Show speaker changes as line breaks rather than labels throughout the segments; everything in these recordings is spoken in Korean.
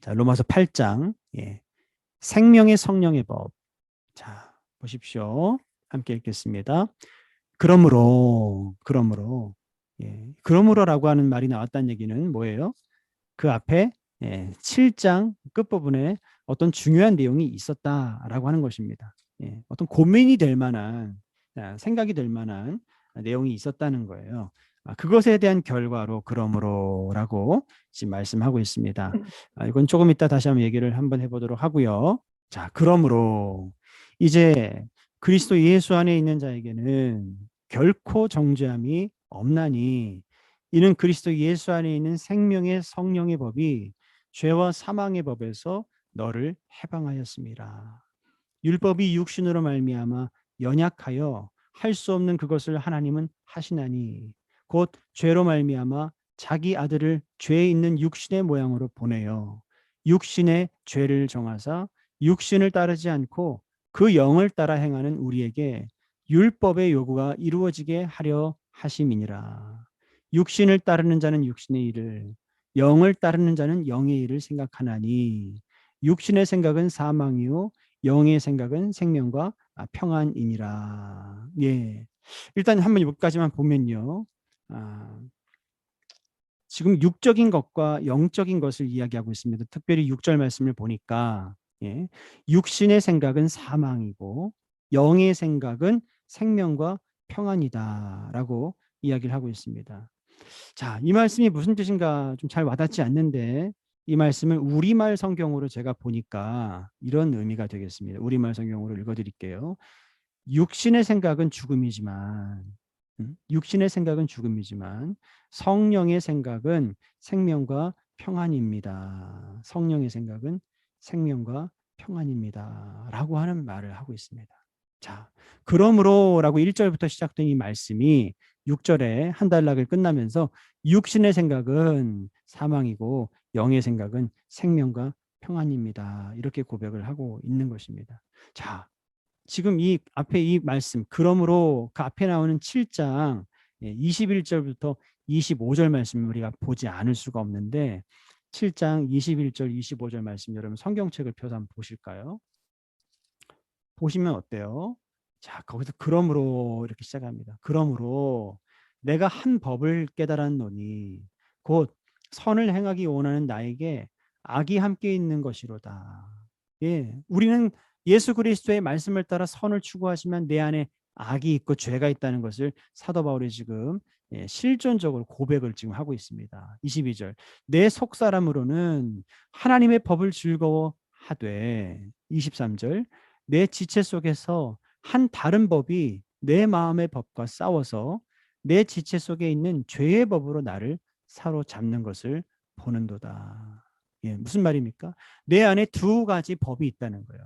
자, 로마서 8장. 생명의 성령의 법. 자, 보십시오. 함께 읽겠습니다. 그러므로라고 하는 말이 나왔다는 얘기는 뭐예요? 그 앞에 7장 끝부분에 어떤 중요한 내용이 있었다라고 하는 것입니다. 어떤 고민이 될 만한, 생각이 될 만한 내용이 있었다는 거예요. 그것에 대한 결과로 그러므로라고 지금 말씀하고 있습니다. 이건 조금 이따 다시 한번 해보도록 하고요. 자, 그러므로 이제 그리스도 예수 안에 있는 자에게는 결코 정죄함이 없나니 이는 그리스도 예수 안에 있는 생명의 성령의 법이 죄와 사망의 법에서 너를 해방하였습니다. 율법이 육신으로 말미암아 연약하여 할 수 없는 그것을 하나님은 하시나니 곧 죄로 말미암아 자기 아들을 죄에 있는 육신의 모양으로 보내어 육신의 죄를 정하사 육신을 따르지 않고 그 영을 따라 행하는 우리에게 율법의 요구가 이루어지게 하려 하심이니라. 육신을 따르는 자는 육신의 일을, 영을 따르는 자는 영의 일을 생각하나니 육신의 생각은 사망이요 영의 생각은 생명과 평안이니라. 일단 한번 여기까지만 보면요. 지금 육적인 것과 영적인 것을 이야기하고 있습니다. 특별히 6절 말씀을 보니까 육신의 생각은 사망이고 영의 생각은 생명과 평안이다라고 이야기를 하고 있습니다. 자, 이 말씀이 무슨 뜻인가 좀 잘 와닿지 않는데 이 말씀을 우리말 성경으로 제가 보니까 이런 의미가 되겠습니다. 우리말 성경으로 읽어드릴게요. 육신의 생각은 죽음이지만 성령의 생각은 생명과 평안입니다. 성령의 생각은 생명과 평안입니다. 라고 하는 말을 하고 있습니다. 자, 그러므로라고 1절부터 시작된 이 말씀이 6절에 한 단락을 끝나면서 육신의 생각은 사망이고 영의 생각은 생명과 평안입니다. 이렇게 고백을 하고 있는 것입니다. 자, 지금 이 앞에 이 말씀, 그러므로 그 앞에 나오는 7장 21절부터 25절 말씀을 우리가 보지 않을 수가 없는데 7장 21절, 25절 말씀 여러분 성경책을 펴서 한번 보실까요? 보시면 어때요? 자, 거기서 그러므로 이렇게 시작합니다. 그러므로 내가 한 법을 깨달았노니 곧 선을 행하기 원하는 나에게 악이 함께 있는 것이로다. 우리는 예수 그리스도의 말씀을 따라 선을 추구하지만 내 안에 악이 있고 죄가 있다는 것을 사도 바울이 지금 실존적으로 고백을 지금 하고 있습니다. 22절 내 속사람으로는 하나님의 법을 즐거워하되 23절 내 지체 속에서 한 다른 법이 내 마음의 법과 싸워서 내 지체 속에 있는 죄의 법으로 나를 사로잡는 것을 보는도다. 무슨 말입니까? 내 안에 두 가지 법이 있다는 거예요.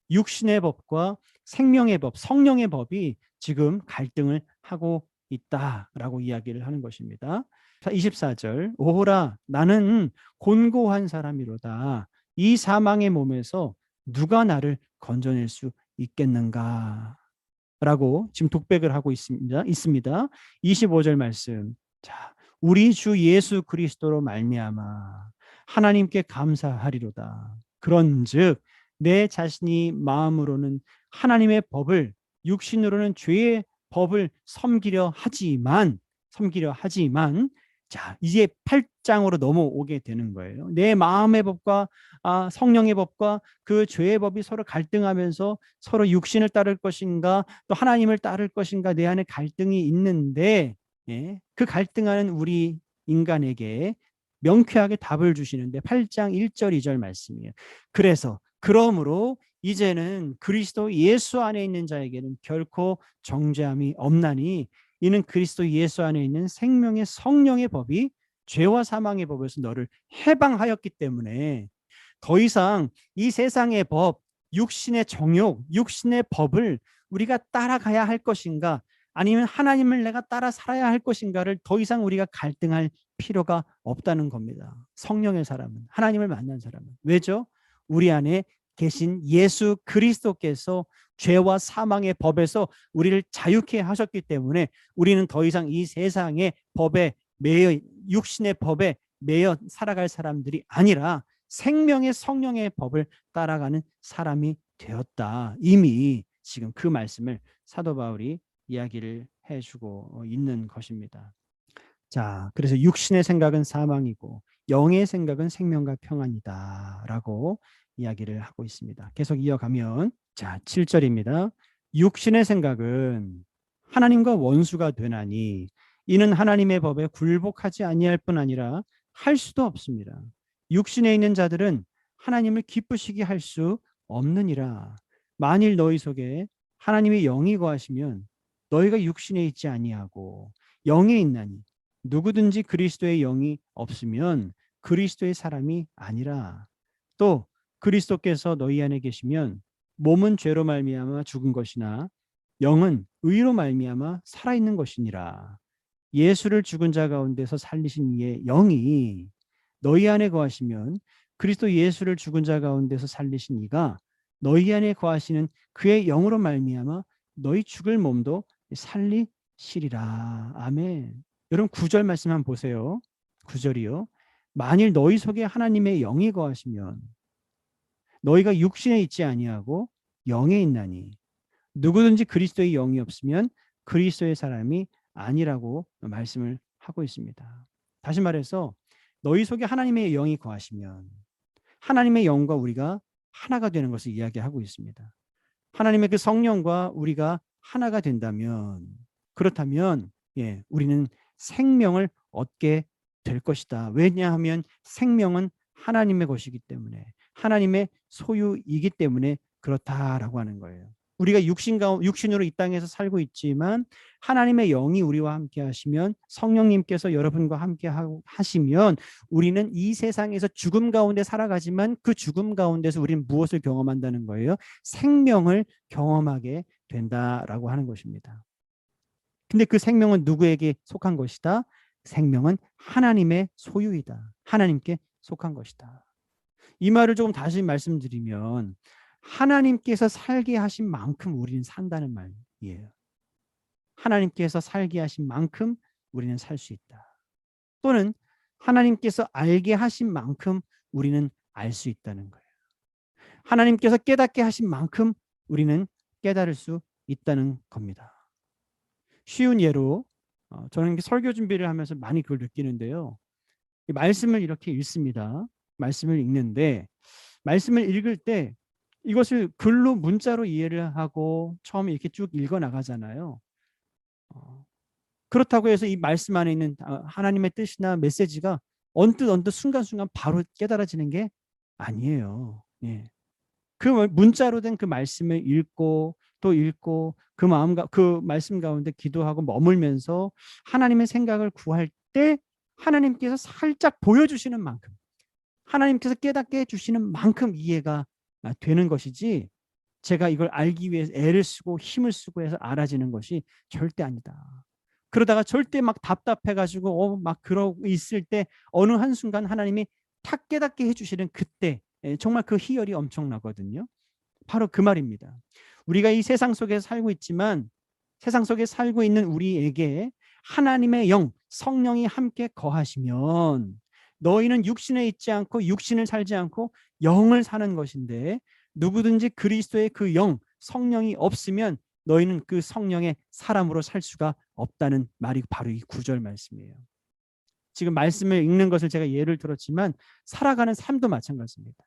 육신의 법과 생명의 법, 성령의 법이 지금 갈등을 하고 있다라고 이야기를 하는 것입니다. 24절 오호라 나는 곤고한 사람이로다. 이 사망의 몸에서 누가 나를 건져낼 수 있겠는가? 라고 지금 독백을 하고 있습니다. 25절 말씀. 자, 우리 주 예수 그리스도로 말미암아 하나님께 감사하리로다. 그런즉 내 자신이 마음으로는 하나님의 법을 육신으로는 죄의 법을 섬기려 하지만 자, 이제 8장으로 넘어오게 되는 거예요. 내 마음의 법과 성령의 법과 그 죄의 법이 서로 갈등하면서 서로 육신을 따를 것인가 또 하나님을 따를 것인가 내 안에 갈등이 있는데 그 갈등하는 우리 인간에게 명쾌하게 답을 주시는데 8장 1절 2절 말씀이에요. 그러므로 이제는 그리스도 예수 안에 있는 자에게는 결코 정죄함이 없나니 이는 그리스도 예수 안에 있는 생명의 성령의 법이 죄와 사망의 법에서 너를 해방하였기 때문에 더 이상 이 세상의 법, 육신의 정욕, 육신의 법을 우리가 따라가야 할 것인가 아니면 하나님을 내가 따라 살아야 할 것인가를 더 이상 우리가 갈등할 필요가 없다는 겁니다. 성령의 사람은, 하나님을 만난 사람은. 왜죠? 우리 안에 계신 예수 그리스도께서 죄와 사망의 법에서 우리를 자유케 하셨기 때문에 우리는 더 이상 이 세상의 법에 매여 육신의 법에 매여 살아갈 사람들이 아니라 생명의 성령의 법을 따라가는 사람이 되었다. 이미 지금 그 말씀을 사도 바울이 이야기를 해주고 있는 것입니다. 자, 그래서 육신의 생각은 사망이고 영의 생각은 생명과 평안이다라고 이야기를 하고 있습니다. 계속 이어가면 자, 7절입니다. 육신의 생각은 하나님과 원수가 되나니 이는 하나님의 법에 굴복하지 아니할 뿐 아니라 할 수도 없습니다. 육신에 있는 자들은 하나님을 기쁘시게 할 수 없느니라. 만일 너희 속에 하나님의 영이 거하시면 너희가 육신에 있지 아니하고 영에 있나니 누구든지 그리스도의 영이 없으면 그리스도의 사람이 아니라. 또 그리스도께서 너희 안에 계시면 몸은 죄로 말미암아 죽은 것이나 영은 의로 말미암아 살아있는 것이니라. 예수를 죽은 자 가운데서 살리신 이의 영이 너희 안에 거하시면 그리스도 예수를 죽은 자 가운데서 살리신 이가 너희 안에 거하시는 그의 영으로 말미암아 너희 죽을 몸도 살리시리라. 아멘. 여러분 9절 말씀 한번 보세요. 9절이요. 만일 너희 속에 하나님의 영이 거하시면 너희가 육신에 있지 아니하고 영에 있나니 누구든지 그리스도의 영이 없으면 그리스도의 사람이 아니라고 말씀을 하고 있습니다. 다시 말해서 너희 속에 하나님의 영이 거하시면 하나님의 영과 우리가 하나가 되는 것을 이야기하고 있습니다. 하나님의 그 성령과 우리가 하나가 된다면 그렇다면 우리는 생명을 얻게 될 것이다. 왜냐하면 생명은 하나님의 것이기 때문에 하나님의 소유이기 때문에 그렇다라고 하는 거예요. 우리가 육신으로 이 땅에서 살고 있지만 하나님의 영이 우리와 함께 하시면 성령님께서 여러분과 함께 하시면 우리는 이 세상에서 죽음 가운데 살아가지만 그 죽음 가운데서 우리는 무엇을 경험한다는 거예요? 생명을 경험하게 된다라고 하는 것입니다. 근데 그 생명은 누구에게 속한 것이다? 생명은 하나님의 소유이다. 하나님께 속한 것이다. 이 말을 조금 다시 말씀드리면 하나님께서 살게 하신 만큼 우리는 산다는 말이에요. 하나님께서 살게 하신 만큼 우리는 살 수 있다. 또는 하나님께서 알게 하신 만큼 우리는 알 수 있다는 거예요. 하나님께서 깨닫게 하신 만큼 우리는 깨달을 수 있다는 겁니다. 쉬운 예로 저는 설교 준비를 하면서 많이 그걸 느끼는데요. 말씀을 이렇게 읽습니다. 말씀을 읽는데 말씀을 읽을 때 이것을 글로 문자로 이해를 하고 처음에 이렇게 쭉 읽어 나가잖아요. 그렇다고 해서 이 말씀 안에 있는 하나님의 뜻이나 메시지가 언뜻 순간순간 바로 깨달아지는 게 아니에요. 그 문자로 된 그 말씀을 읽고 또 읽고 그 말씀 가운데 기도하고 머물면서 하나님의 생각을 구할 때 하나님께서 살짝 보여주시는 만큼 하나님께서 깨닫게 해주시는 만큼 이해가 되는 것이지 제가 이걸 알기 위해서 애를 쓰고 힘을 쓰고 해서 알아지는 것이 절대 아니다. 그러다가 절대 막 답답해가지고 막 그러고 있을 때 어느 한순간 하나님이 탁 깨닫게 해주시는 그때 정말 그 희열이 엄청나거든요. 바로 그 말입니다. 우리가 이 세상 속에 살고 있지만 세상 속에 살고 있는 우리에게 하나님의 영, 성령이 함께 거하시면 너희는 육신에 있지 않고 육신을 살지 않고 영을 사는 것인데 누구든지 그리스도의 그 영, 성령이 없으면 너희는 그 성령의 사람으로 살 수가 없다는 말이 바로 이 9절 말씀이에요. 지금 말씀을 읽는 것을 제가 예를 들었지만 살아가는 삶도 마찬가지입니다.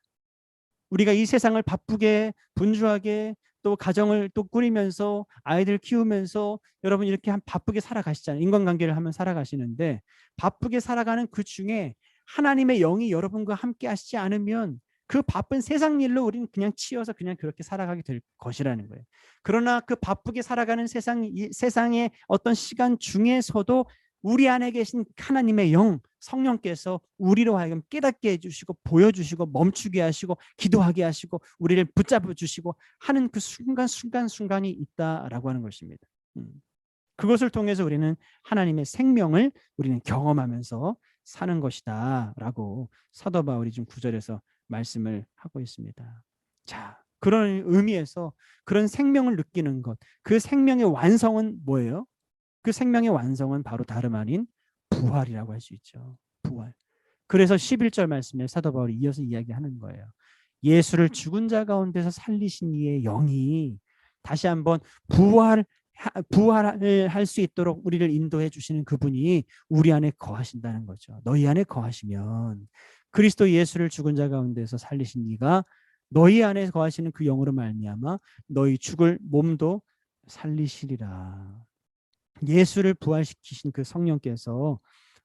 우리가 이 세상을 바쁘게 분주하게 또 가정을 또 꾸리면서 아이들 키우면서 여러분 이렇게 바쁘게 살아가시잖아요. 인간관계를 하면 살아가시는데 바쁘게 살아가는 그 중에 하나님의 영이 여러분과 함께 하시지 않으면 그 바쁜 세상 일로 우리는 그냥 치여서 그냥 그렇게 살아가게 될 것이라는 거예요. 그러나 그 바쁘게 살아가는 세상의 어떤 시간 중에서도 우리 안에 계신 하나님의 영, 성령께서 우리로 하여금 깨닫게 해주시고 보여주시고 멈추게 하시고 기도하게 하시고 우리를 붙잡아 주시고 하는 그 순간이 있다라고 하는 것입니다. 그것을 통해서 우리는 하나님의 생명을 우리는 경험하면서 사는 것이다 라고 사도 바울이 좀 9절에서 말씀을 하고 있습니다. 자, 그런 의미에서 그런 생명을 느끼는 것, 그 생명의 완성은 뭐예요? 그 생명의 완성은 바로 다름 아닌 부활이라고 할 수 있죠. 부활. 그래서 11절 말씀에 사도 바울이 이어서 이야기하는 거예요. 예수를 죽은 자 가운데서 살리신 이의 영이 다시 한번 부활을 할 수 있도록 우리를 인도해 주시는 그분이 우리 안에 거하신다는 거죠. 너희 안에 거하시면 그리스도 예수를 죽은 자 가운데서 살리신 이가 너희 안에 거하시는 그 영으로 말미암아 너희 죽을 몸도 살리시리라. 예수를 부활시키신 그 성령께서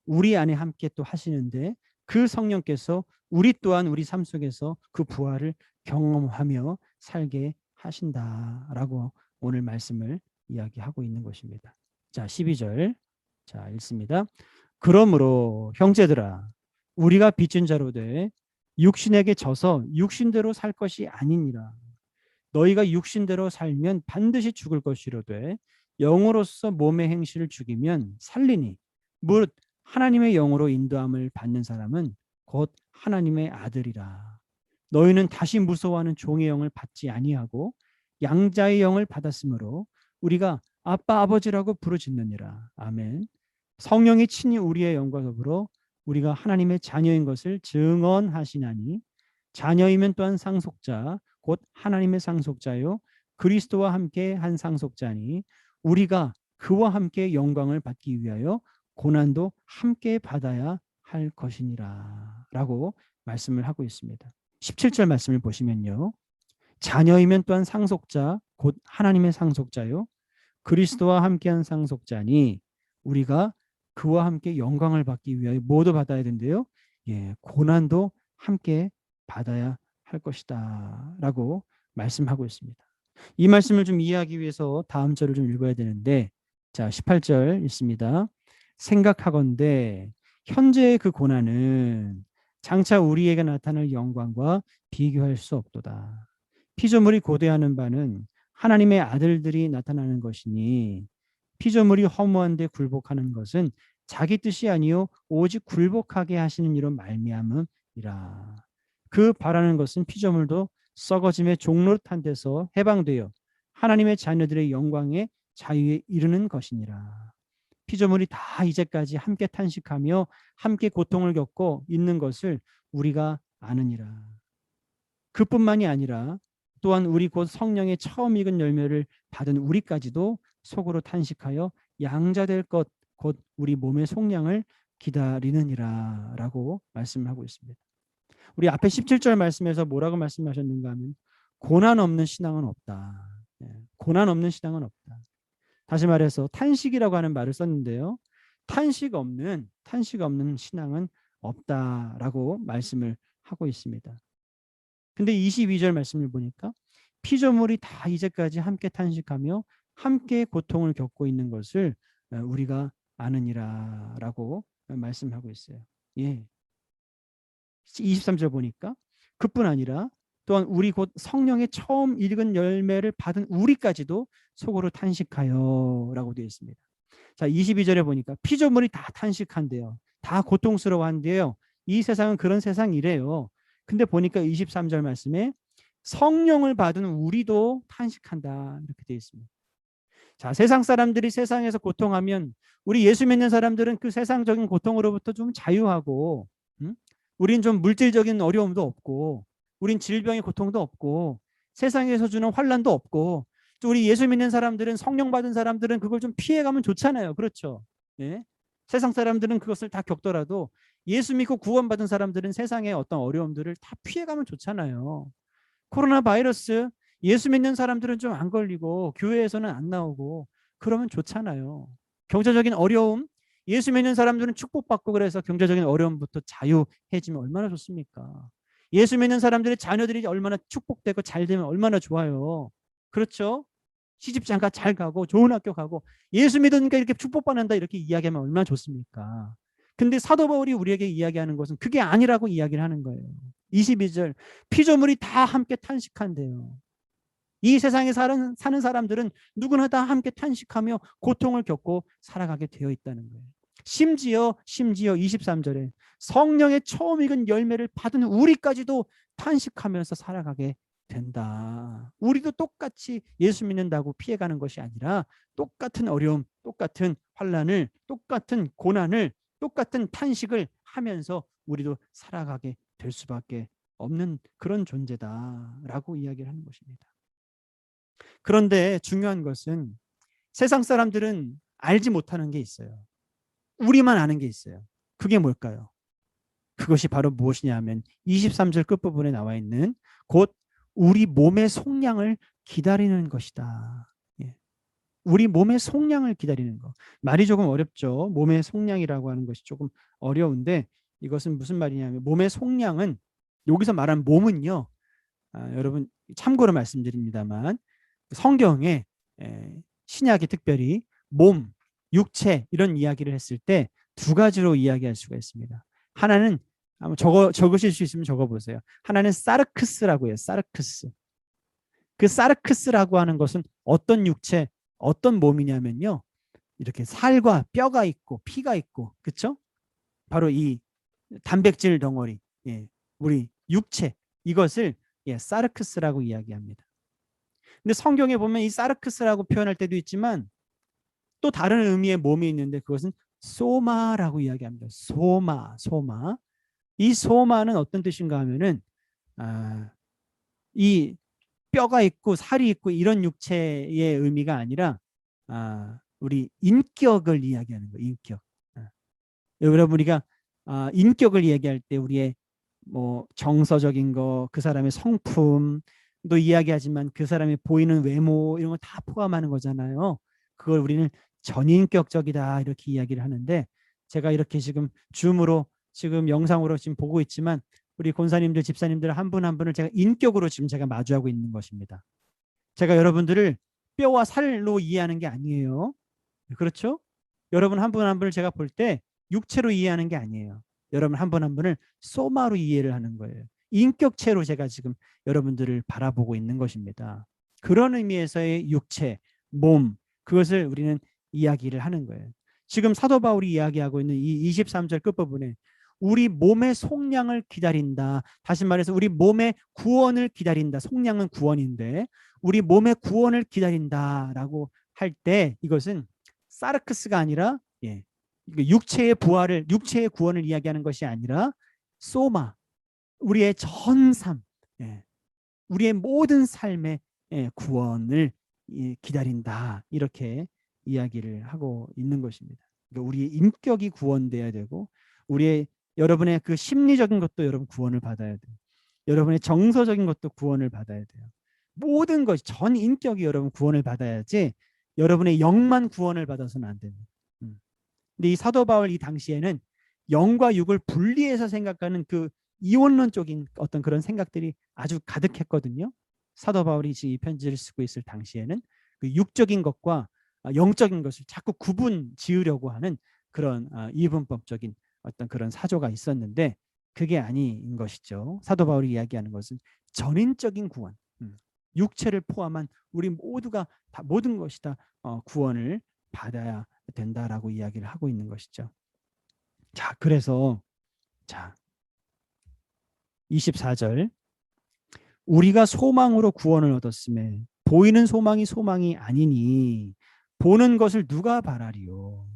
우리 안에 함께 또 하시는데 그 성령께서 우리 또한 우리 삶 속에서 그 부활을 경험하며 살게 하신다라고 오늘 말씀을 이야기하고 있는 것입니다. 자, 12절. 자, 읽습니다. 그러므로 형제들아 우리가 빚진 자로 돼 육신에게 져서 육신대로 살 것이 아니니라. 너희가 육신대로 살면 반드시 죽을 것이로되 영으로서 몸의 행실을 죽이면 살리니 무릇 하나님의 영으로 인도함을 받는 사람은 곧 하나님의 아들이라. 너희는 다시 무서워하는 종의 영을 받지 아니하고 양자의 영을 받았으므로 우리가 아빠 아버지라고 부르짖느니라. 아멘. 성령이 친히 우리의 영과 더불어 우리가 하나님의 자녀인 것을 증언하시나니 자녀이면 또한 상속자 곧 하나님의 상속자요 그리스도와 함께 한 상속자니 우리가 그와 함께 영광을 받기 위하여 고난도 함께 받아야 할 것이니라 라고 말씀을 하고 있습니다. 17절 말씀을 보시면요. 자녀이면 또한 상속자 곧 하나님의 상속자요 그리스도와 함께한 상속자니 우리가 그와 함께 영광을 받기 위하여 모두 받아야 된대요. 예, 고난도 함께 받아야 할 것이다 라고 말씀하고 있습니다. 이 말씀을 좀 이해하기 위해서 다음 절을 좀 읽어야 되는데 자 18절 있습니다. 생각하건대 현재의 그 고난은 장차 우리에게 나타날 영광과 비교할 수 없도다. 피조물이 고대하는 바는 하나님의 아들들이 나타나는 것이니 피조물이 허무한 데 굴복하는 것은 자기 뜻이 아니요 오직 굴복하게 하시는 이로 말미암음이라. 그 바라는 것은 피조물도 썩어짐의 종로탄 데서 해방되어 하나님의 자녀들의 영광의 자유에 이르는 것이니라. 피조물이 다 이제까지 함께 탄식하며 함께 고통을 겪고 있는 것을 우리가 아느니라. 그뿐만이 아니라 또한 우리 곧 성령의 처음 익은 열매를 받은 우리까지도 속으로 탄식하여 양자될 것 곧 우리 몸의 속량을 기다리느니라 라고 말씀하고 있습니다. 우리 앞에 17절 말씀에서 뭐라고 말씀하셨는가 하면 고난 없는 신앙은 없다. 고난 없는 신앙은 없다. 다시 말해서 탄식이라고 하는 말을 썼는데요. 탄식 없는 신앙은 없다라고 말씀을 하고 있습니다. 근데 22절 말씀을 보니까 피조물이 다 이제까지 함께 탄식하며 함께 고통을 겪고 있는 것을 우리가 아느니라라고 말씀하고 있어요. 예. 23절 보니까 그뿐 아니라 또한 우리 곧 성령의 처음 읽은 열매를 받은 우리까지도 속으로 탄식하여라고 되어 있습니다. 자, 22절에 보니까 피조물이 다 탄식한대요. 다 고통스러워한대요. 이 세상은 그런 세상이래요. 근데 보니까 23절 말씀에 성령을 받은 우리도 탄식한다 이렇게 되어 있습니다. 자, 세상 사람들이 세상에서 고통하면 우리 예수 믿는 사람들은 그 세상적인 고통으로부터 좀 자유하고 우린 좀 물질적인 어려움도 없고 우린 질병의 고통도 없고 세상에서 주는 환난도 없고 또 우리 예수 믿는 사람들은 성령 받은 사람들은 그걸 좀 피해가면 좋잖아요. 그렇죠? 예? 세상 사람들은 그것을 다 겪더라도 예수 믿고 구원받은 사람들은 세상의 어떤 어려움들을 다 피해가면 좋잖아요. 코로나 바이러스 예수 믿는 사람들은 좀 안 걸리고 교회에서는 안 나오고 그러면 좋잖아요. 경제적인 어려움 예수 믿는 사람들은 축복받고 그래서 경제적인 어려움부터 자유해지면 얼마나 좋습니까? 예수 믿는 사람들의 자녀들이 얼마나 축복되고 잘 되면 얼마나 좋아요. 그렇죠? 시집장가 잘 가고 좋은 학교 가고 예수 믿으니까 이렇게 축복받는다 이렇게 이야기하면 얼마나 좋습니까? 근데 사도 바울이 우리에게 이야기하는 것은 그게 아니라고 이야기를 하는 거예요. 22절 피조물이 다 함께 탄식한대요. 이 세상에 사는 사람들은 누구나 다 함께 탄식하며 고통을 겪고 살아가게 되어 있다는 거예요. 심지어 23절에 성령의 처음 익은 열매를 받은 우리까지도 탄식하면서 살아가게 된다. 우리도 똑같이 예수 믿는다고 피해가는 것이 아니라 똑같은 어려움, 똑같은 환난을, 똑같은 고난을, 똑같은 탄식을 하면서 우리도 살아가게 될 수밖에 없는 그런 존재다라고 이야기를 하는 것입니다. 그런데 중요한 것은 세상 사람들은 알지 못하는 게 있어요. 우리만 아는 게 있어요. 그게 뭘까요? 그것이 바로 무엇이냐 하면 23절 끝부분에 나와 있는 곧 우리 몸의 속량을 기다리는 것이다. 예. 우리 몸의 속량을 기다리는 것. 말이 조금 어렵죠. 몸의 속량이라고 하는 것이 조금 어려운데 이것은 무슨 말이냐면 몸의 속량은 여기서 말한 몸은요. 여러분 참고로 말씀드립니다만 성경에 신약이 특별히 몸, 육체 이런 이야기를 했을 때 두 가지로 이야기할 수가 있습니다. 하나는 한번 적으실 수 있으면 적어보세요. 하나는 사르크스라고 해요. 사르크스. 그 사르크스라고 하는 것은 어떤 육체, 어떤 몸이냐면요. 이렇게 살과 뼈가 있고 피가 있고, 그렇죠? 바로 이 단백질 덩어리, 예, 우리 육체 이것을 사르크스라고 이야기합니다. 근데 성경에 보면 이 사르크스라고 표현할 때도 있지만 또 다른 의미의 몸이 있는데 그것은 소마라고 이야기합니다. 소마. 이 소마는 어떤 뜻인가 하면은 이 뼈가 있고 살이 있고 이런 육체의 의미가 아니라 우리 인격을 이야기하는 거예요. 인격. 여러분 우리가 인격을 얘기할 때 우리의 뭐 정서적인 거, 그 사람의 성품도 이야기하지만 그 사람이 보이는 외모 이런 거 다 포함하는 거잖아요. 그걸 우리는 전인격적이다 이렇게 이야기를 하는데 제가 이렇게 지금 줌으로 지금 영상으로 지금 보고 있지만 우리 권사님들, 집사님들 한 분 한 분을 제가 인격으로 지금 제가 마주하고 있는 것입니다. 제가 여러분들을 뼈와 살로 이해하는 게 아니에요. 그렇죠? 여러분 한 분 한 분을 제가 볼 때 육체로 이해하는 게 아니에요. 여러분 한 분 한 분을 소마로 이해를 하는 거예요. 인격체로 제가 지금 여러분들을 바라보고 있는 것입니다. 그런 의미에서의 육체, 몸, 그것을 우리는 이야기를 하는 거예요. 지금 사도 바울이 이야기하고 있는 이 23절 끝부분에 우리 몸의 속량을 기다린다. 다시 말해서 우리 몸의 구원을 기다린다. 속량은 구원인데 우리 몸의 구원을 기다린다라고 할 때 이것은 사르크스가 아니라 육체의 부활을, 육체의 구원을 이야기하는 것이 아니라 소마, 우리의 전 삶, 우리의 모든 삶의 구원을 기다린다. 이렇게 이야기를 하고 있는 것입니다. 그러니까 우리의 인격이 구원돼야 되고 우리의 여러분의 그 심리적인 것도 여러분 구원을 받아야 돼요. 여러분의 정서적인 것도 구원을 받아야 돼요. 모든 것이 전 인격이 여러분 구원을 받아야지 여러분의 영만 구원을 받아서는 안 됩니다. 근데 이 사도 바울 이 당시에는 영과 육을 분리해서 생각하는 그 이원론적인 어떤 그런 생각들이 아주 가득했거든요. 사도 바울이 지금 이 편지를 쓰고 있을 당시에는 그 육적인 것과 영적인 것을 자꾸 구분 지으려고 하는 그런 이분법적인 어떤 그런 사조가 있었는데 그게 아닌 것이죠. 사도 바울이 이야기하는 것은 전인적인 구원, 육체를 포함한 우리 모두가 다 모든 것이 다 구원을 받아야 된다라고 이야기를 하고 있는 것이죠. 자, 그래서 24절 우리가 소망으로 구원을 얻었음에 보이는 소망이 소망이 아니니 보는 것을 누가 바라리요.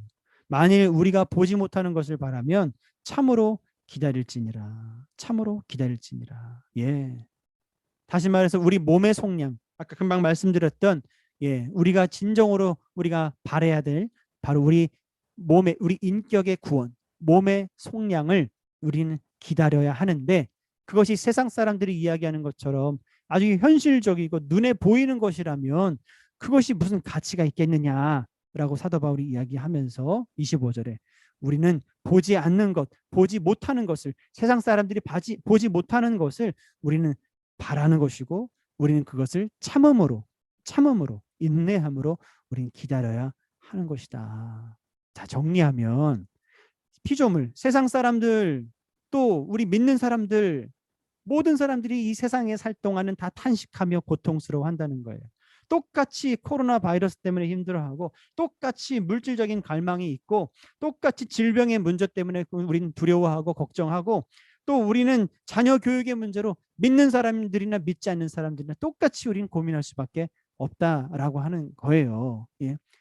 만일 우리가 보지 못하는 것을 바라면 참으로 기다릴지니라. 참으로 기다릴지니라. 예. 다시 말해서 우리 몸의 속량, 아까 금방 말씀드렸던 우리가 진정으로 우리가 바라야 될 바로 우리 몸의 우리 인격의 구원, 몸의 속량을 우리는 기다려야 하는데 그것이 세상 사람들이 이야기하는 것처럼 아주 현실적이고 눈에 보이는 것이라면 그것이 무슨 가치가 있겠느냐라고 사도 바울이 이야기하면서 25절에 우리는 보지 않는 것, 보지 못하는 것을 세상 사람들이 보지 못하는 것을 우리는 바라는 것이고 우리는 그것을 참음으로 인내함으로 우리는 기다려야 하는 것이다. 자, 정리하면 피조물, 세상 사람들 또 우리 믿는 사람들 모든 사람들이 이 세상에 살 동안은 다 탄식하며 고통스러워한다는 거예요. 똑같이 코로나 바이러스 때문에 힘들어하고 똑같이 물질적인 갈망이 있고 똑같이 질병의 문제 때문에 우리는 두려워하고 걱정하고 또 우리는 자녀 교육의 문제로 믿는 사람들이나 믿지 않는 사람들이나 똑같이 우리는 고민할 수밖에 없다라고 하는 거예요.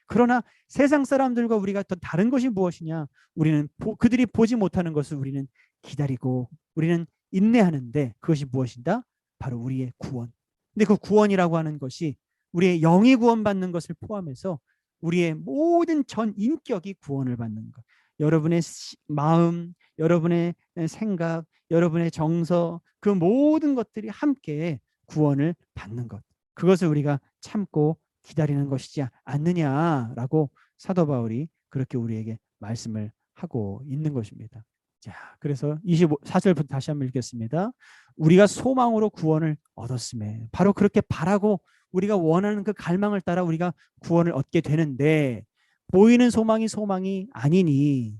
그러나 세상 사람들과 우리가 더 다른 것이 무엇이냐? 우리는 그들이 보지 못하는 것을 우리는 기다리고 우리는 인내하는데 그것이 무엇이다? 바로 우리의 구원. 근데 그 구원이라고 하는 것이 우리의 영이 구원받는 것을 포함해서 우리의 모든 전 인격이 구원을 받는 것. 여러분의 마음, 여러분의 생각, 여러분의 정서, 그 모든 것들이 함께 구원을 받는 것. 그것을 우리가 참고 기다리는 것이지 않느냐라고 사도 바울이 그렇게 우리에게 말씀을 하고 있는 것입니다. 자, 그래서 24절부터 다시 한번 읽겠습니다. 우리가 소망으로 구원을 얻었음에, 바로 그렇게 바라고 우리가 원하는 그 갈망을 따라 우리가 구원을 얻게 되는데, 보이는 소망이 아니니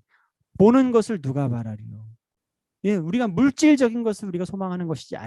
보는 것을 누가 바라리요. 예, 우리가 물질적인 것을 우리가 소망하는 것이지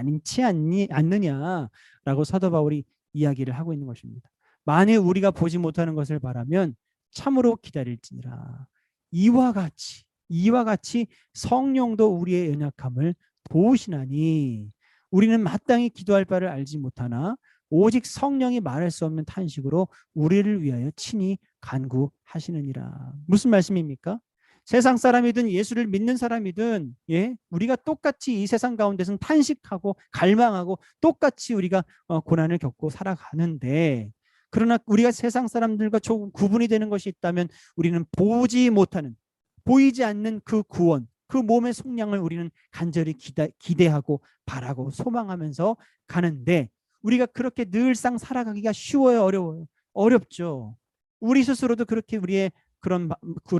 않느냐라고 사도 바울이 이야기를 하고 있는 것입니다. 만일 우리가 보지 못하는 것을 바라면 참으로 기다릴지니라. 이와 같이 성령도 우리의 연약함을 도우시나니 우리는 마땅히 기도할 바를 알지 못하나 오직 성령이 말할 수 없는 탄식으로 우리를 위하여 친히 간구하시느니라. 무슨 말씀입니까? 세상 사람이든 예수를 믿는 사람이든, 예, 우리가 똑같이 이 세상 가운데서는 탄식하고 갈망하고 똑같이 우리가 고난을 겪고 살아가는데, 그러나 우리가 세상 사람들과 조금 구분이 되는 것이 있다면 우리는 보이지 않는 그 구원, 그 몸의 속량을 우리는 간절히 기대하고 바라고 소망하면서 가는데, 우리가 그렇게 늘상 살아가기가 쉬워요, 어려워요? 어렵죠. 우리 스스로도 그렇게 우리의 그런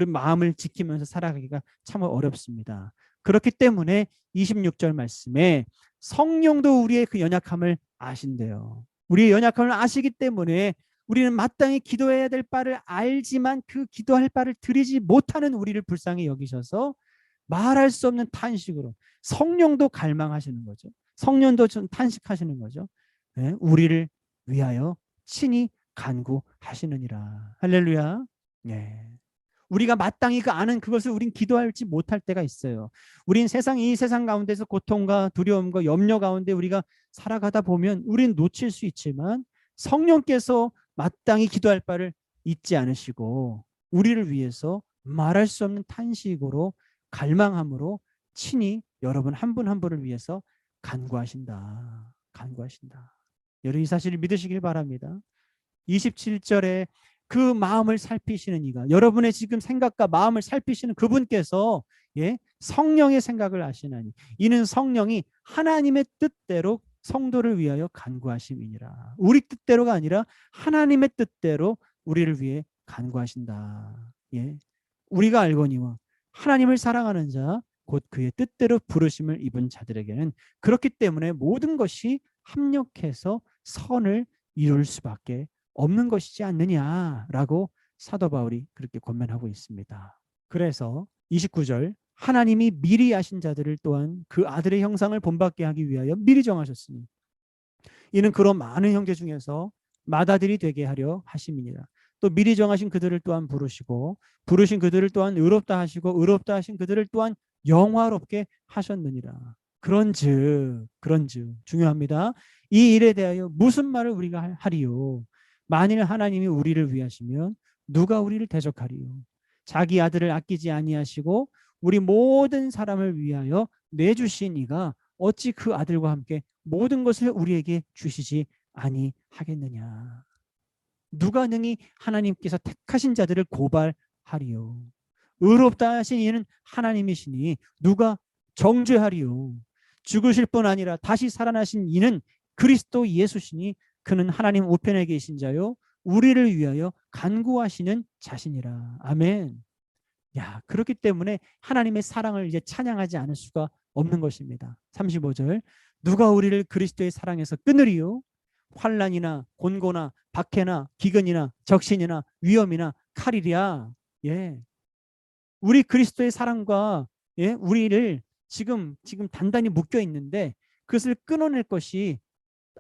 마음을 지키면서 살아가기가 참 어렵습니다. 그렇기 때문에 26절 말씀에 성령도 우리의 그 연약함을 아신대요. 우리의 연약함을 아시기 때문에 우리는 마땅히 기도해야 될 바를 알지만 그 기도할 바를 드리지 못하는 우리를 불쌍히 여기셔서 말할 수 없는 탄식으로, 성령도 갈망하시는 거죠. 성령도 좀 탄식하시는 거죠. 네, 우리를 위하여 친히 간구하시느니라. 할렐루야. 네. 우리가 마땅히 아는 그것을 우린 기도할지 못할 때가 있어요. 우린 이 세상 가운데서 고통과 두려움과 염려 가운데 우리가 살아가다 보면 우린 놓칠 수 있지만 성령께서 마땅히 기도할 바를 잊지 않으시고 우리를 위해서 말할 수 없는 탄식으로 갈망함으로 친히 여러분 한 분 한 분을 위해서 간구하신다. 여러분 이 사실을 믿으시길 바랍니다. 27절에 그 마음을 살피시는 이가, 여러분의 지금 생각과 마음을 살피시는 그분께서, 예, 성령의 생각을 아시나니 이는 성령이 하나님의 뜻대로 성도를 위하여 간구하심이니라. 우리 뜻대로가 아니라 하나님의 뜻대로 우리를 위해 간구하신다. 예, 우리가 알거니와 하나님을 사랑하는 자 곧 그의 뜻대로 부르심을 입은 자들에게는 그렇기 때문에 모든 것이 합력해서 선을 이룰 수밖에 없는 것이지 않느냐라고 사도 바울이 그렇게 권면하고 있습니다. 그래서 29절, 하나님이 미리 아신 자들을 또한 그 아들의 형상을 본받게 하기 위하여 미리 정하셨으니 이는 그런 많은 형제 중에서 맏아들이 되게 하려 하심이니라. 또 미리 정하신 그들을 또한 부르시고 부르신 그들을 또한 의롭다 하시고 의롭다 하신 그들을 또한 영화롭게 하셨느니라. 그런즉 중요합니다. 이 일에 대하여 무슨 말을 우리가 하리요? 만일 하나님이 우리를 위하시면 누가 우리를 대적하리요? 자기 아들을 아끼지 아니하시고 우리 모든 사람을 위하여 내주신 이가 어찌 그 아들과 함께 모든 것을 우리에게 주시지 아니하겠느냐? 누가 능히 하나님께서 택하신 자들을 고발하리요? 의롭다 하신 이는 하나님이시니 누가 정죄하리요? 죽으실 뿐 아니라 다시 살아나신 이는 그리스도 예수시니 그는 하나님 우편에 계신 자요 우리를 위하여 간구하시는 자신이라. 아멘. 야, 그렇기 때문에 하나님의 사랑을 이제 찬양하지 않을 수가 없는 것입니다. 35절, 누가 우리를 그리스도의 사랑에서 끊으리요? 환난이나 곤고나 박해나 기근이나 적신이나 위험이나 칼이랴. 예, 우리 그리스도의 사랑과, 예, 우리를 지금 단단히 묶여 있는데 그것을 끊어낼 것이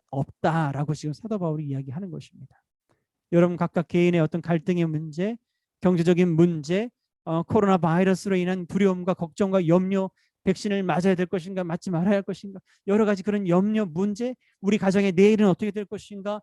없다라고 지금 사도 바울이 이야기하는 것입니다. 여러분 각각 개인의 어떤 갈등의 문제, 경제적인 문제, 코로나 바이러스로 인한 두려움과 걱정과 염려, 백신을 맞아야 될 것인가 맞지 말아야 할 것인가, 여러 가지 그런 염려 문제, 우리 가정의 내일은 어떻게 될 것인가,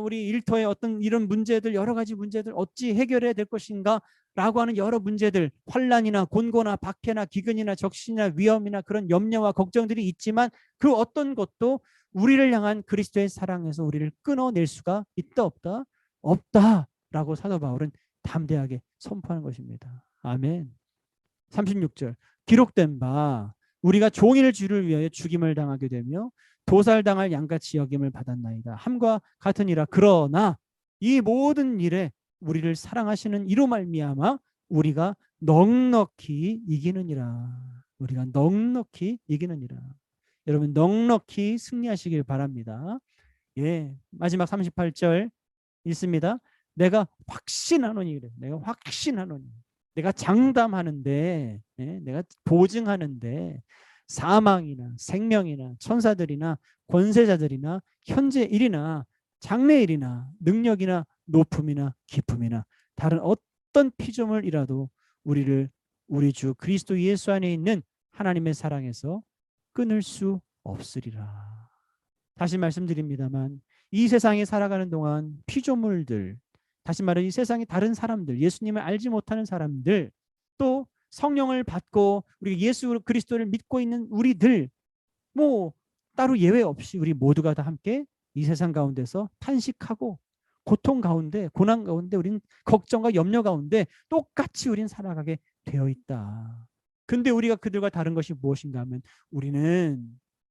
우리 일터의 어떤 이런 문제들, 여러 가지 문제들 어찌 해결해야 될 것인가 라고 하는 여러 문제들, 환난이나 곤고나 박해나 기근이나 적신이나 위험이나 그런 염려와 걱정들이 있지만 그 어떤 것도 우리를 향한 그리스도의 사랑에서 우리를 끊어낼 수가 있다 없다? 없다라고 사도 바울은 담대하게 선포하는 것입니다. 아멘. 36절 기록된 바 우리가 종일 주를 위하여 죽임을 당하게 되며 도살당할 양같이 여김을 받았나이다. 함과 같으니라. 그러나 이 모든 일에 우리를 사랑하시는 이로 말미암아 우리가 넉넉히 이기느니라. 우리가 넉넉히 이기느니라. 여러분 넉넉히 승리하시길 바랍니다. 예, 마지막 38절 있습니다. 내가 확신하노니 그래. 내가 확신하노니. 내가 장담하는데, 내가 보증하는데 사망이나 생명이나 천사들이나 권세자들이나 현재 일이나 장래 일이나 능력이나 높음이나 기쁨이나 다른 어떤 피조물이라도 우리를 우리 주 그리스도 예수 안에 있는 하나님의 사랑에서 끊을 수 없으리라. 다시 말씀드립니다만 이 세상에 살아가는 동안 피조물들, 다시 말해 이 세상의 다른 사람들, 예수님을 알지 못하는 사람들, 또 성령을 받고 우리 예수 그리스도를 믿고 있는 우리들, 뭐 따로 예외 없이 우리 모두가 다 함께 이 세상 가운데서 탄식하고 고통 가운데, 고난 가운데, 우린 걱정과 염려 가운데 똑같이 우린 살아가게 되어 있다. 근데 우리가 그들과 다른 것이 무엇인가 하면 우리는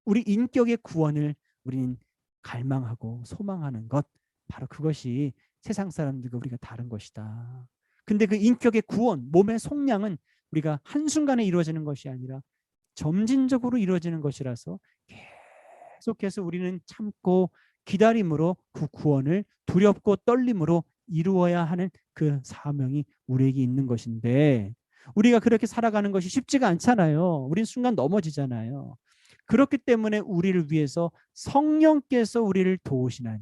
우리 인격의 구원을 우리는 갈망하고 소망하는 것, 바로 그것이 세상 사람들과 우리가 다른 것이다. 근데 그 인격의 구원, 몸의 속량은 우리가 한순간에 이루어지는 것이 아니라 점진적으로 이루어지는 것이라서 계속해서 우리는 참고 기다림으로 그 구원을 두렵고 떨림으로 이루어야 하는 그 사명이 우리에게 있는 것인데 우리가 그렇게 살아가는 것이 쉽지가 않잖아요. 우린 순간 넘어지잖아요. 그렇기 때문에 우리를 위해서 성령께서 우리를 도우시나니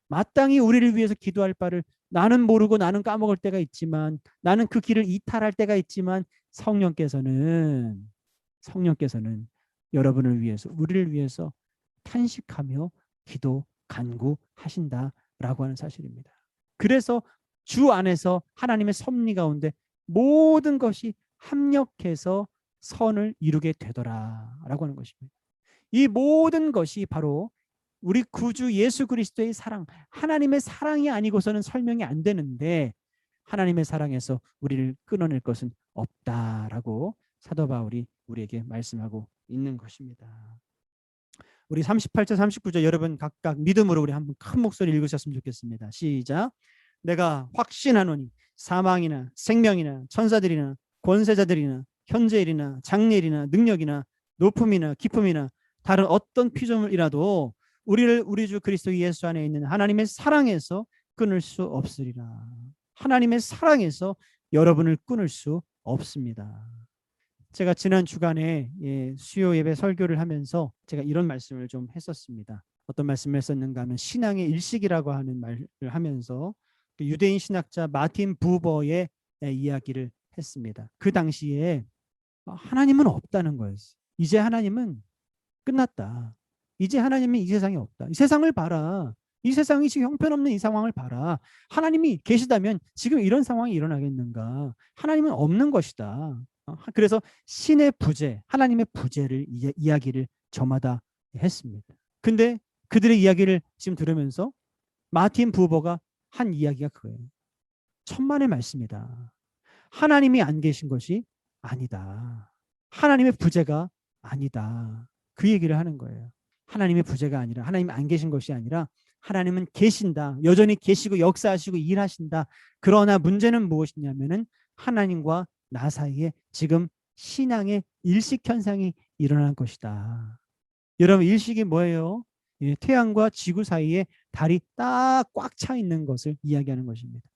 마땅히 우리를 위해서 기도할 바를 나는 모르고 나는 까먹을 때가 있지만 나는 그 길을 이탈할 때가 있지만 성령께서는 여러분을 위해서 우리를 위해서 탄식하며 기도 간구하신다라고 하는 사실입니다. 그래서 주 안에서 하나님의 섭리 가운데 모든 것이 합력해서 선을 이루게 되더라라고 하는 것입니다. 이 모든 것이 바로 우리 구주 예수 그리스도의 사랑, 하나님의 사랑이 아니고서는 설명이 안 되는데 하나님의 사랑에서 우리를 끊어낼 것은 없다라고 사도 바울이 우리에게 말씀하고 있는 것입니다. 우리 38절 39절 여러분 각각 믿음으로 우리 한번 큰 목소리 읽으셨으면 좋겠습니다. 시작. 내가 확신하노니 사망이나 생명이나 천사들이나 권세자들이나 현재일이나 장래일이나 능력이나 높음이나 기쁨이나 다른 어떤 피조물이라도 우리를 우리 주 그리스도 예수 안에 있는 하나님의 사랑에서 끊을 수 없으리라. 하나님의 사랑에서 여러분을 끊을 수 없습니다. 제가 지난 주간에 수요 예배 설교를 하면서 제가 이런 말씀을 좀 했었습니다. 어떤 말씀을 했었는가 하면 신앙의 일식이라고 하는 말을 하면서 유대인 신학자 마틴 부버의 이야기를 했습니다. 그 당시에 하나님은 없다는 거였어요. 이제 하나님은 끝났다. 이제 하나님은 이 세상에 없다. 이 세상을 봐라. 이 세상이 지금 형편없는 이 상황을 봐라. 하나님이 계시다면 지금 이런 상황이 일어나겠는가. 하나님은 없는 것이다. 그래서 신의 부재, 하나님의 부재를 이야기를 저마다 했습니다. 근데 그들의 이야기를 지금 들으면서 마틴 부버가 한 이야기가 그거예요. 천만의 말씀이다. 하나님이 안 계신 것이 아니다. 하나님의 부재가 아니다. 그 얘기를 하는 거예요. 하나님의 부재가 아니라 하나님이 안 계신 것이 아니라 하나님은 계신다. 여전히 계시고 역사하시고 일하신다. 그러나 문제는 무엇이냐면은 하나님과 나 사이에 지금 신앙의 일식 현상이 일어날 것이다. 여러분 일식이 뭐예요? 태양과 지구 사이에 달이 딱 꽉 차 있는 것을 이야기하는 것입니다.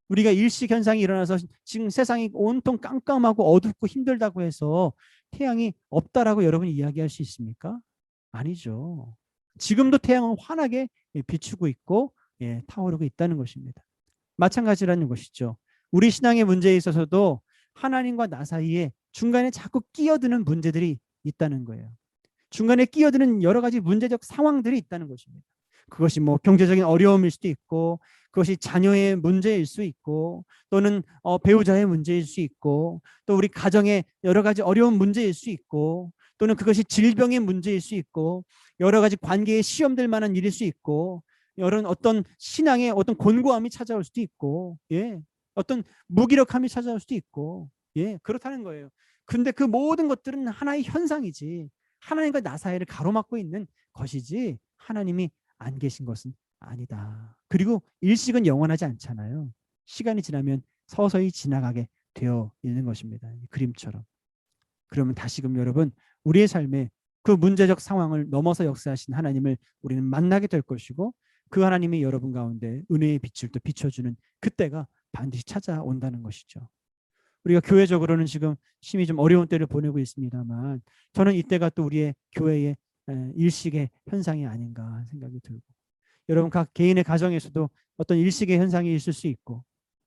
우리가 일식 현상이 일어나서 지금 세상이 온통 깜깜하고 어둡고 힘들다고 해서 태양이 없다라고 여러분이 이야기할 수 있습니까? 아니죠. 지금도 태양은 환하게 비추고 있고 타오르고 있다는 것입니다. 마찬가지라는 것이죠. 우리 신앙의 문제에 있어서도 하나님과 나 사이에 중간에 자꾸 끼어드는 문제들이 있다는 거예요. 중간에 끼어드는 여러 가지 문제적 상황들이 있다는 것입니다. 그것이 뭐 경제적인 어려움일 수도 있고, 그것이 자녀의 문제일 수 있고, 또는 배우자의 문제일 수 있고, 또 우리 가정의 여러 가지 어려운 문제일 수 있고, 또는 그것이 질병의 문제일 수 있고, 여러 가지 관계에 시험될 만한 일일 수 있고, 여러 어떤 신앙의 어떤 곤고함이 찾아올 수도 있고, 예, 어떤 무기력함이 찾아올 수도 있고, 예, 그렇다는 거예요. 근데 그 모든 것들은 하나의 현상이지, 하나님과 나 사이를 가로막고 있는 것이지, 하나님이 안 계신 것은 아니다. 그리고 일식은 영원하지 않잖아요. 시간이 지나면 서서히 지나가게 되어 있는 것입니다. 그림처럼. 그러면 다시금 여러분, 우리의 삶에 그 문제적 상황을 넘어서 역사하신 하나님을 우리는 만나게 될 것이고, 그 하나님이 여러분 가운데 은혜의 빛을 또 비춰주는 그때가 반드시 찾아온다는 것이죠. 우리가 교회적으로는 지금 심히 좀 어려운 때를 보내고 있습니다만, 저는 이때가 또 우리의 교회의 일식의 현상이 아닌가 생각이 들고, 여러분 각 개인의 가정에서도 어떤 일식의 현상이 있을 수 있고,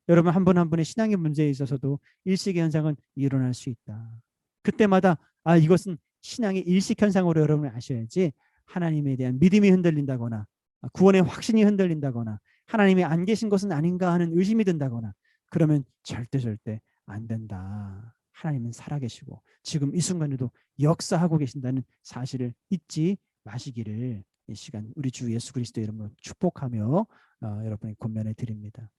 여러분 한 분 한 분의 신앙의 문제에 있어서도 일식의 현상은 일어날 수 있다. 그때마다 이것은 신앙의 일식 현상으로 여러분이 아셔야지, 하나님에 대한 믿음이 흔들린다거나 구원의 확신이 흔들린다거나 하나님이 안 계신 것은 아닌가 하는 의심이 든다거나 그러면 절대 안 된다. 하나님은 살아계시고 지금 이 순간에도 역사하고 계신다는 사실을 잊지 마시기를 이 시간 우리 주 예수 그리스도의 이름으로 축복하며 여러분에게 권면해 드립니다.